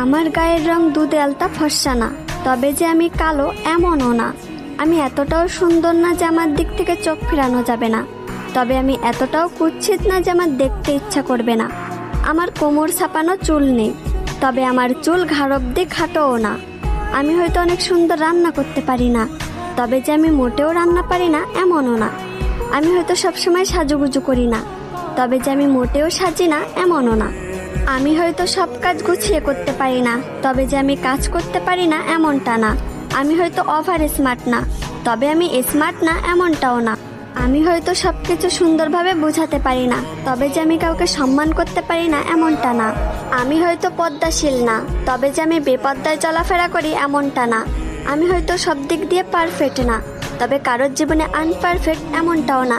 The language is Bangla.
আমার গায়ের রং দুধে আলতা ফর্সা না, তবে যে আমি কালো এমনও না। আমি এতটাও সুন্দর না যে আমার দিক থেকে চোখ ফেরানো যাবে না, তবে আমি এতটাও কুৎসিত না যে আমার দেখতে ইচ্ছা করবে না। আমার কোমর ছাপানো চুল নেই, তবে আমার চুল ঘাড় অব্দি খাটোও না। আমি হয়তো অনেক সুন্দর রান্না করতে পারি না, তবে যে আমি মোটেও রান্না পারি না এমনও না। আমি হয়তো সবসময় সাজুগুজু করি না, তবে যে আমি মোটেও সাজি না এমনও না। আমি হয়তো সব কাজ গুছিয়ে করতে পারি না, তবে যে আমি কাজ করতে পারি না এমনটা না। আমি হয়তো ওভার স্মার্ট না, তবে আমি স্মার্ট না এমনটাও না। আমি হয়তো সবকিছু সুন্দরভাবে বোঝাতে পারি না, তবে যে আমি কাউকে সম্মান করতে পারি না এমনটা না। আমি হয়তো পদ্মাশীল না, তবে যে আমি বেপদ্দায় চলাফেরা করি এমনটা না। আমি হয়তো সব দিক দিয়ে পারফেক্ট না, তবে কারোর জীবনে আনপারফেক্ট এমনটাও না।